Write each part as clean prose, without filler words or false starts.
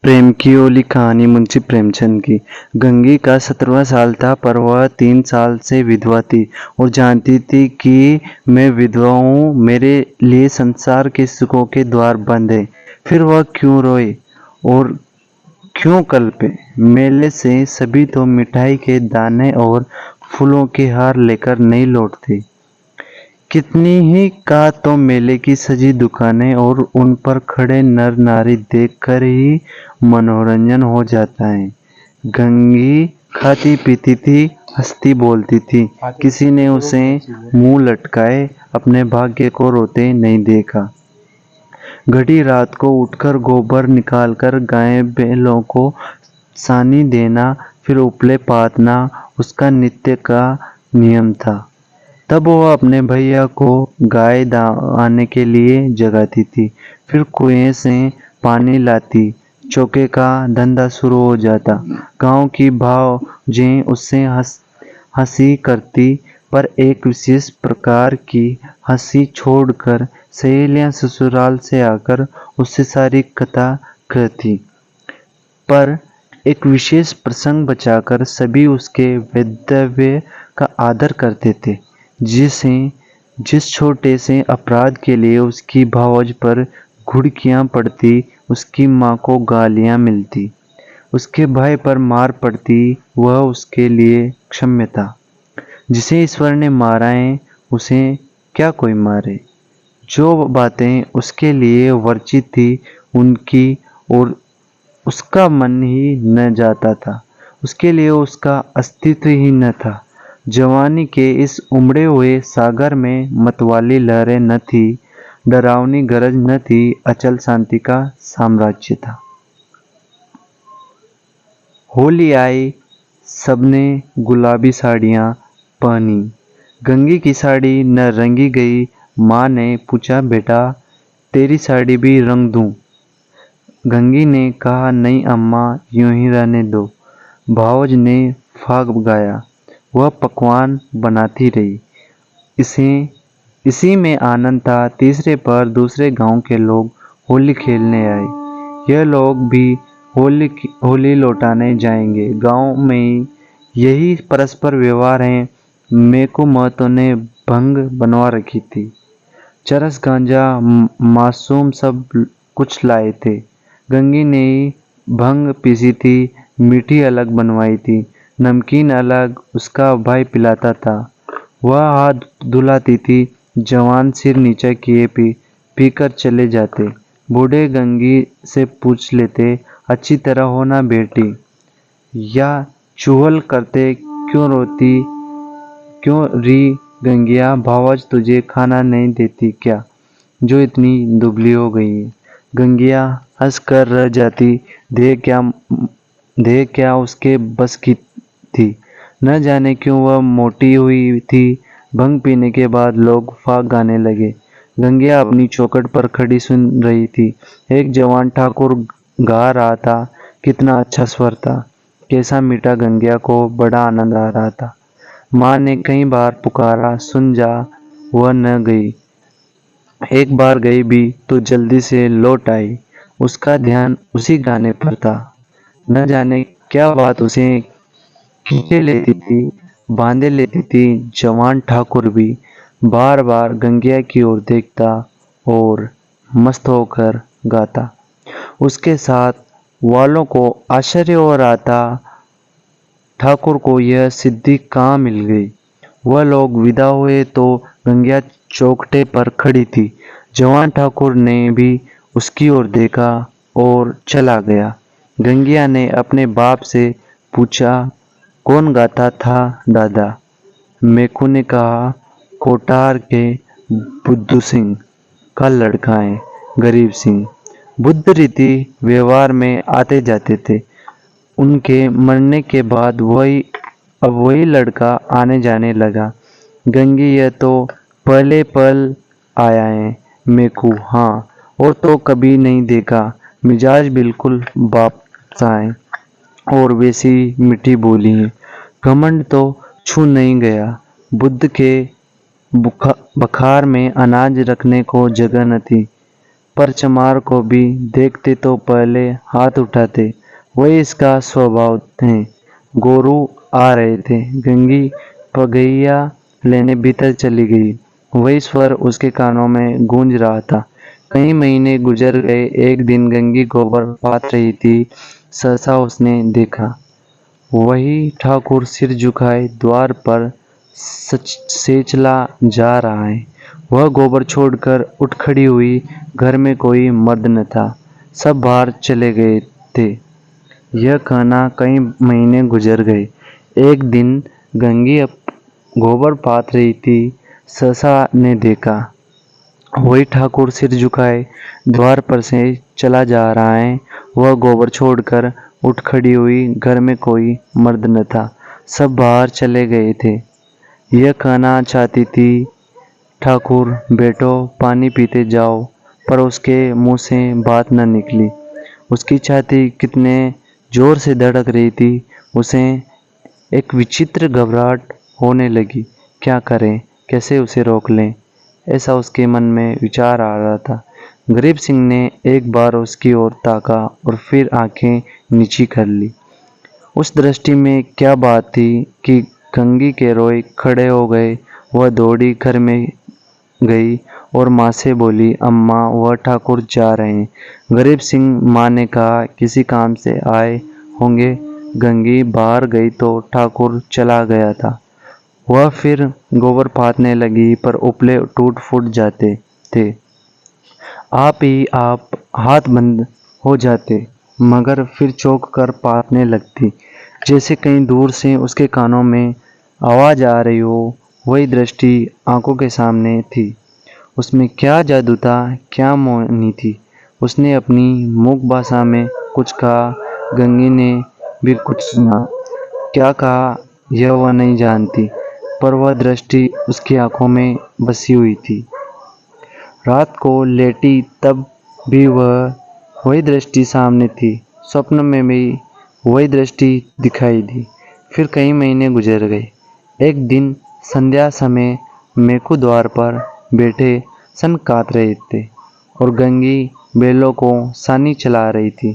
प्रेम की ओली कहानी मुंशी प्रेमचंद की। गंगी का 17वां साल था पर वह 3 साल से विधवा थी और जानती थी कि मैं विधवा हूँ, मेरे लिए संसार के सुखों के द्वार बंद हैं। फिर वह क्यों रोए और क्यों कल्पे? मेले से सभी तो मिठाई के दाने और फूलों के हार लेकर नहीं लौटते। कितनी ही का तो मेले की सजी दुकानें और उन पर खड़े नर नारी देखकर ही मनोरंजन हो जाता है। गंगी खाती पीती थी, हंसती बोलती थी। किसी ने उसे मुंह लटकाए अपने भाग्य को रोते नहीं देखा। घड़ी रात को उठकर गोबर निकालकर गाय बैलों को सानी देना, फिर उपले पातना उसका नित्य का नियम था। तब वो अपने भैया को गाय आने के लिए जगाती थी, फिर कुएं से पानी लाती, चौके का धंधा शुरू हो जाता। गांव की भावजें उससे हंसी करती, पर एक विशेष प्रकार की हंसी छोड़कर सहेलियां ससुराल से आकर उससे सारी कथा कहती। पर एक विशेष प्रसंग बचाकर सभी उसके वक्तव्य का आदर करते थे। जिस छोटे से अपराध के लिए उसकी भावज पर घुड़कियां पड़ती, उसकी माँ को गालियां मिलती, उसके भाई पर मार पड़ती, वह उसके लिए क्षम्य था। जिसे ईश्वर ने मारा है उसे क्या कोई मारे। जो बातें उसके लिए वर्जित थी उनकी और उसका मन ही न जाता था, उसके लिए उसका अस्तित्व ही न था। जवानी के इस उमड़े हुए सागर में मतवाली लहरें न थी, डरावनी गरज न थी, अचल शांति का साम्राज्य था। होली आई, सबने गुलाबी साड़ियाँ पहनी। गंगी की साड़ी न रंगी गई। माँ ने पूछा, बेटा तेरी साड़ी भी रंग दूँ? गंगी ने कहा, नहीं अम्मा, यूं ही रहने दो। भावज ने फाग गाया, वह पकवान बनाती रही। इसी में आनंद था। तीसरे पर दूसरे गांव के लोग होली खेलने आए। यह लोग भी होली लौटाने जाएंगे। गांव में यही परस्पर व्यवहार है। मेको महतो ने भंग बनवा रखी थी। चरस गांजा मासूम सब कुछ लाए थे। गंगी ने भंग पीसी थी, मीठी अलग बनवाई थी, नमकीन अलग उसका भाई पिलाता था। वह हाथ धुलाती थी, जवान सिर नीचा किए पीकर चले जाते। बूढ़े गंगी से पूछ लेते, अच्छी तरह हो ना बेटी? या चुहल करते, क्यों री गंगिया, भावज तुझे खाना नहीं देती क्या, जो इतनी दुबली हो गई है? गंगिया हंस कर रह जाती। देह क्या उसके बस की थी। न जाने क्यों वह मोटी हुई थी। भंग पीने के बाद लोग फाग गाने लगे। गंगिया अपनी चौखट पर खड़ी सुन रही थी। एक जवान ठाकुर गा रहा था। कितना अच्छा स्वर था, कैसा मीठा! गंगिया को बड़ा आनंद आ रहा था। माँ ने कई बार पुकारा, सुन जा, वह न गई। एक बार गई भी तो जल्दी से लौट आई। उसका ध्यान उसी गाने पर था। न जाने क्या बात उसे खींचे लेती थी, बांधे लेती थी। जवान ठाकुर भी बार बार गंगिया की ओर देखता और मस्त होकर गाता। उसके साथ वालों को आश्चर्य हो रहा था, ठाकुर को यह सिद्धि कहाँ मिल गई। वह लोग विदा हुए तो गंगिया चौखटे पर खड़ी थी। जवान ठाकुर ने भी उसकी ओर देखा और चला गया। गंगिया ने अपने बाप से पूछा, कौन गाता था दादा? मेकू ने कहा, कोटार के बुद्धू सिंह का लड़का है, गरीब सिंह। बुद्ध रीति व्यवहार में आते जाते थे। उनके मरने के बाद अब वही लड़का आने जाने लगा। गंगी, यह तो पहले पल आया है। मेकू, हाँ, और तो कभी नहीं देखा। मिजाज बिल्कुल बाप सा है और वैसी मीठी बोली है। घमंड तो छू नहीं गया। बुद्ध के बखार में अनाज रखने को जगह न थी। पर चमार को भी देखते तो पहले हाथ उठाते। वही इसका स्वभाव थे। गोरू आ रहे थे। गंगी पगैया लेने भीतर चली गई। वही स्वर उसके कानों में गूंज रहा था। कई महीने गुजर गए। एक दिन गंगी गोबर पात रही थी। सहसा उसने देखा, वही ठाकुर सिर झुकाए द्वार पर सेचला जा रहा है। वह गोबर छोड़कर उठ खड़ी हुई। घर में कोई मर्द न था। सब बाहर चले गए थे। यह कहना कई महीने गुजर गए। एक दिन गंगी गोबर पात रही थी। सहसा ने देखा, वही ठाकुर सिर झुकाए द्वार पर से चला जा रहा है। वह गोबर छोड़कर उठ खड़ी हुई। घर में कोई मर्द न था। सब बाहर चले गए थे। यह कहना चाहती थी, ठाकुर बेटो पानी पीते जाओ, पर उसके मुंह से बात न निकली। उसकी छाती कितने जोर से धड़क रही थी। उसे एक विचित्र घबराहट होने लगी। क्या करें, कैसे उसे रोक लें, ऐसा उसके मन में विचार आ रहा था। गरीब सिंह ने एक बार उसकी ओर ताका और फिर आंखें नीची कर ली। उस दृष्टि में क्या बात थी कि गंगी के रोए खड़े हो गए। वह दौड़ी घर में गई और माँ से बोली, अम्मा वह ठाकुर जा रहे हैं। गरीब सिंह माँ ने कहा, किसी काम से आए होंगे। गंगी बाहर गई तो ठाकुर चला गया था। वह फिर गोबर पाथने लगी, पर उपले टूट फूट जाते थे। आप ही आप हाथ बंद हो जाते, मगर फिर चौंक कर पाथने लगती, जैसे कहीं दूर से उसके कानों में आवाज आ रही हो। वही दृष्टि आंखों के सामने थी। उसमें क्या जादू था, क्या मोहिनी थी। उसने अपनी मूक भाषा में कुछ कहा। गंगी ने भी कुछ सुना। क्या कहा यह वह नहीं जानती, पर वह दृष्टि उसकी आंखों में बसी हुई थी। रात को लेटी तब भी वही दृष्टि सामने थी। स्वप्न में भी वही दृष्टि दिखाई दी। फिर कई महीने गुजर गए। एक दिन संध्या समय मेकू द्वार पर बैठे सन काट रहे थे और गंगी बैलों को सानी चला रही थी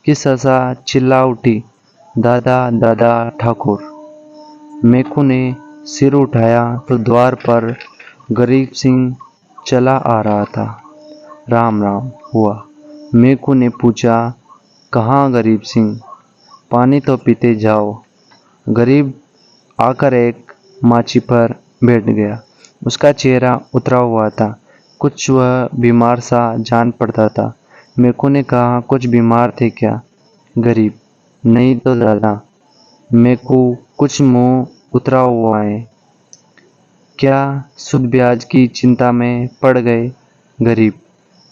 कि सहसा चिल्ला उठी, दादा दादा ठाकुर। मेकू ने सिर उठाया तो द्वार पर गरीब सिंह चला आ रहा था। राम राम हुआ। मेकू ने पूछा, कहाँ गरीब सिंह, पानी तो पीते जाओ। गरीब आकर एक माची पर बैठ गया। उसका चेहरा उतरा हुआ था। कुछ वह बीमार सा जान पड़ता था। मेकू ने कहा, कुछ बीमार थे क्या? गरीब, नहीं तो दादा। मेकू कुछ मुंह उतरा हुआ है। क्या सूद ब्याज की चिंता में पड़ गए? गरीब,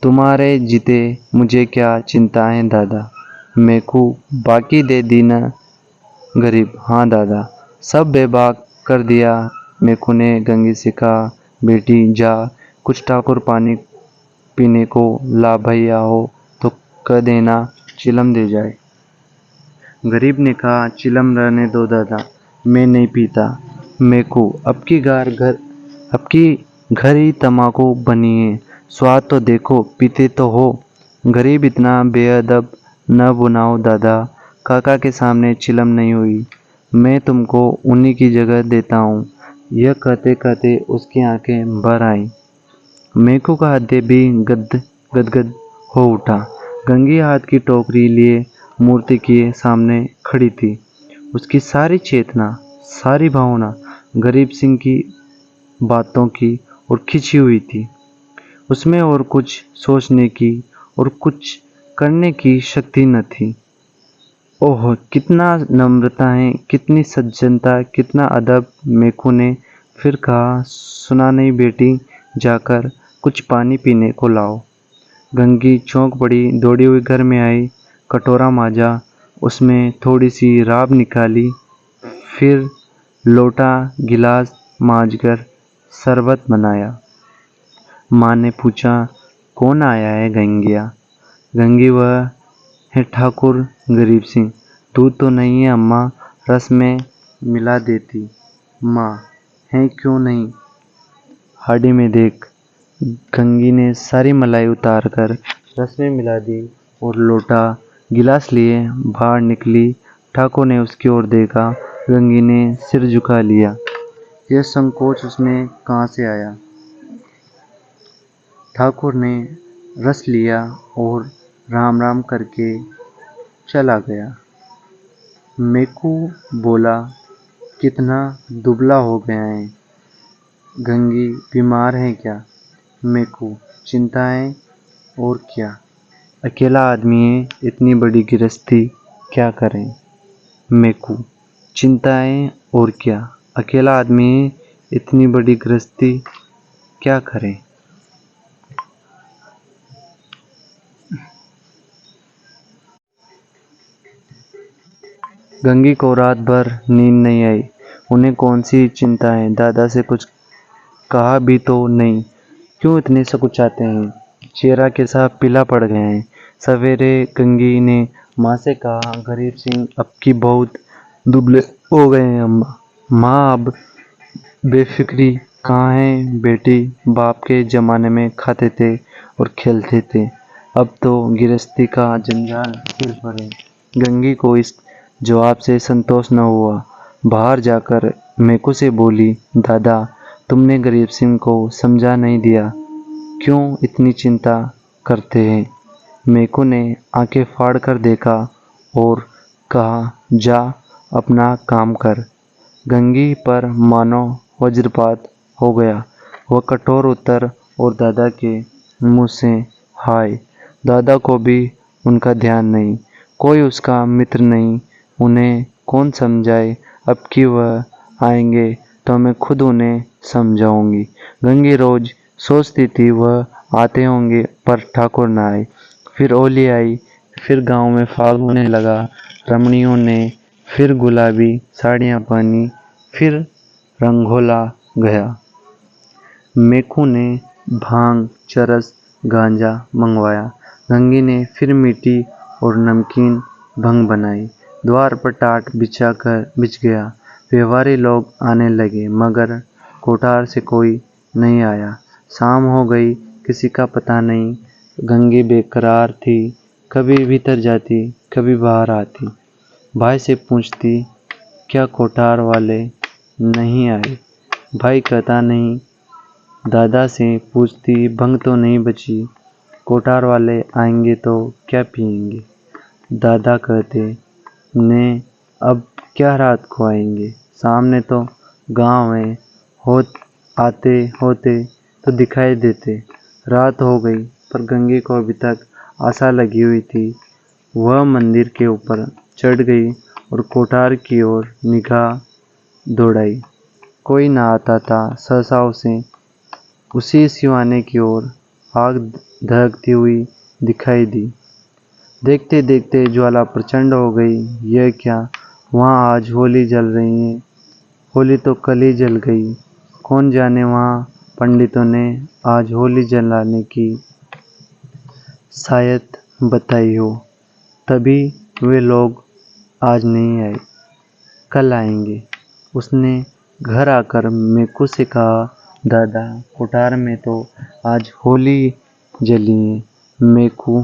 तुम्हारे जीते मुझे क्या चिंता है दादा। मेकू, बाकी दे दी न? गरीब, हाँ दादा, सब बेबाक कर दिया। मेकू ने गंगी से कहा, बेटी जा, कुछ ठाकुर पानी पीने को ला भैया हो तो कह देना चिलम दे जाए। गरीब ने कहा, चिलम रहने दो दादा, मैं नहीं पीता। मेकू, अब की घर ही तम्बाकू बनी है, स्वाद तो देखो, पीते तो हो। गरीब, इतना बेअदब न बुनाओ दादा, काका के सामने चिलम नहीं हुई। मैं तुमको उन्हीं की जगह देता हूँ। यह कहते कहते उसकी आंखें भर आईं। मेकू का हृदय भी गदगद हो उठा। गंगी हाथ की टोकरी लिए मूर्ति के सामने खड़ी थी। उसकी सारी चेतना, सारी भावना गरीब सिंह की बातों की ओर खिंची हुई थी। उसमें और कुछ सोचने की और कुछ करने की शक्ति न थी। ओह, कितना नम्रता है, कितनी सज्जनता, कितना अदब। मेकू ने फिर कहा, सुना नहीं बेटी, जाकर कुछ पानी पीने को लाओ। गंगी चौंक पड़ी, दौड़ी हुई घर में आई, कटोरा मांजा, उसमें थोड़ी सी राब निकाली, फिर लोटा गिलास मांजकर शरबत बनाया। माँ ने पूछा, कौन आया है गंगिया? गंगी, वह है ठाकुर गरीब सिंह। दूध तो नहीं है अम्मा, रस में मिला देती। माँ, है क्यों नहीं? हाड़ी में देख। गंगी ने सारी मलाई उतार कर रस में मिला दी और लोटा गिलास लिए बाहर निकली। ठाकुर ने उसकी ओर देखा। गंगी ने सिर झुका लिया। यह संकोच उसमें कहाँ से आया? ठाकुर ने रस लिया और राम राम करके चला गया। मेकू बोला, कितना दुबला हो गया है। गंगी बीमार है क्या? मेकू, चिंताएं और क्या, अकेला आदमी है, इतनी बड़ी गृहस्थी क्या करें। मेकू, चिंताएं और क्या, अकेला आदमी है, इतनी बड़ी गृहस्थी क्या करें। गंगी को रात भर नींद नहीं आई। उन्हें कौन सी चिंता है? दादा से कुछ कहा भी तो नहीं। क्यों इतने सकुचाते हैं? चेहरा कैसा पीला पड़ गया है। सवेरे गंगी ने माँ से कहा, गरीब सिंह अब की बहुत दुबले हो गए हैं अम्मा। माँ अब बेफिक्री कहाँ है बेटी? बाप के ज़माने में खाते थे और खेलते थे, अब तो गृहस्थी का जंजाल सिर पर है। गंगी को इस जवाब से संतोष न हुआ। बाहर जाकर मेकू से बोली, दादा तुमने गरीब सिंह को समझा नहीं दिया, क्यों इतनी चिंता करते हैं? मेकू ने आंखें फाड़ कर देखा और कहा, जा अपना काम कर। गंगी पर मानो वज्रपात हो गया। वह कठोर उत्तर और दादा के मुंह से हाय। दादा को भी उनका ध्यान नहीं, कोई उसका मित्र नहीं, उन्हें कौन समझाए। अब कि वह आएंगे तो मैं खुद उन्हें समझाऊंगी। गंगी रोज सोचती थी वह आते होंगे, पर ठाकुर न आए। फिर होली आई, फिर गांव में फाग होने लगा। रमणियों ने फिर गुलाबी साड़ियाँ पहनी, फिर रंगोला गया। मेकू ने भांग, चरस, गांजा मंगवाया। गंगी ने फिर मीठी और नमकीन भंग बनाई। द्वार पर टाट बिछ गया। व्यवहारी लोग आने लगे, मगर कोठार से कोई नहीं आया। शाम हो गई, किसी का पता नहीं। गंगी बेकरार थी, कभी भीतर जाती, कभी बाहर आती। भाई से पूछती, क्या कोठार वाले नहीं आए? भाई कहता नहीं। दादा से पूछती, भंग तो नहीं बची? कोठार वाले आएंगे तो क्या पिएंगे? दादा कहते, ने अब क्या रात को आएंगे? सामने तो गांव है, आते होते तो दिखाई देते। रात हो गई, पर गंगे को अभी तक आशा लगी हुई थी। वह मंदिर के ऊपर चढ़ गई और कोठार की ओर निगाह दौड़ाई। कोई ना आता था। सहसा उसे उसी सिवाने की ओर आग धधकती हुई दिखाई दी। देखते देखते ज्वाला प्रचंड हो गई। यह क्या, वहाँ आज होली जल रही है? होली तो कल ही जल गई। कौन जाने वहाँ पंडितों ने आज होली जलाने की शायद बताई हो, तभी वे लोग आज नहीं आए, कल आएंगे। उसने घर आकर मेकू से कहा, दादा कोठार में तो आज होली जली है। मेकू,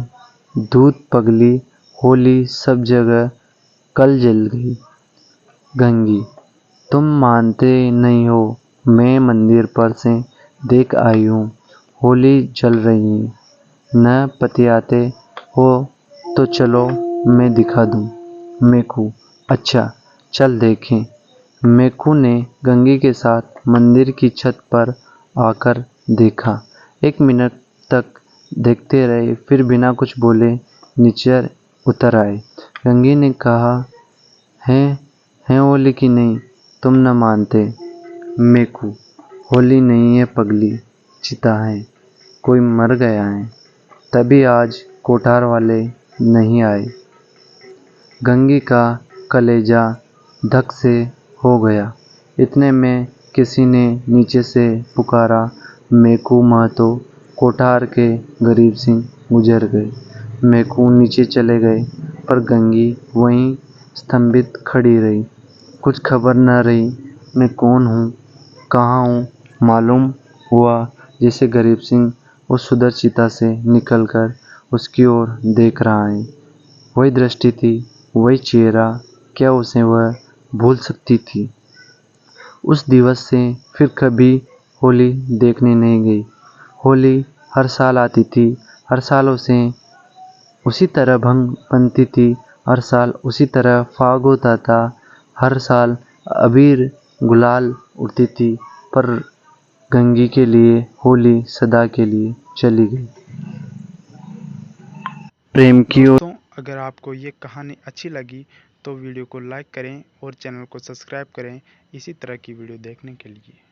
दूध पगली, होली सब जगह कल जल गई। गंगी, तुम मानते नहीं हो, मैं मंदिर पर से देख आई हूँ, होली जल रही है। न पतियाते हो तो चलो मैं दिखा दूँ। मेकू, अच्छा चल देखें। मेकू ने गंगी के साथ मंदिर की छत पर आकर देखा। 1 मिनट तक देखते रहे, फिर बिना कुछ बोले नीचे उतर आए। गंगी ने कहा, है होली की नहीं? तुम न मानते। मेकू, होली नहीं है पगली, चिता है, कोई मर गया है, तभी आज कोठार वाले नहीं आए। गंगी का कलेजा धक से हो गया। इतने में किसी ने नीचे से पुकारा, मेकू महतो। कोठार के गरीब सिंह गुजर गए। मेकू नीचे चले गए, पर गंगी वहीं स्तंभित खड़ी रही। कुछ खबर न रही, मैं कौन हूँ, कहाँ हूँ। मालूम हुआ जैसे गरीब सिंह उस सुदर चिता से निकलकर उसकी ओर देख रहा है। वही दृष्टि थी, वही चेहरा, क्या उसे वह भूल सकती थी? उस दिवस से फिर कभी होली देखने नहीं गई। होली हर साल आती थी, हर साल उसे उसी तरह भंग बनती थी, हर साल उसी तरह फाग होता था, हर साल अबीर गुलाल उड़ती थी, पर गंगी के लिए होली सदा के लिए चली गई। प्रेम की ओर दोस्तों, अगर आपको ये कहानी अच्छी लगी तो वीडियो को लाइक करें और चैनल को सब्सक्राइब करें इसी तरह की वीडियो देखने के लिए।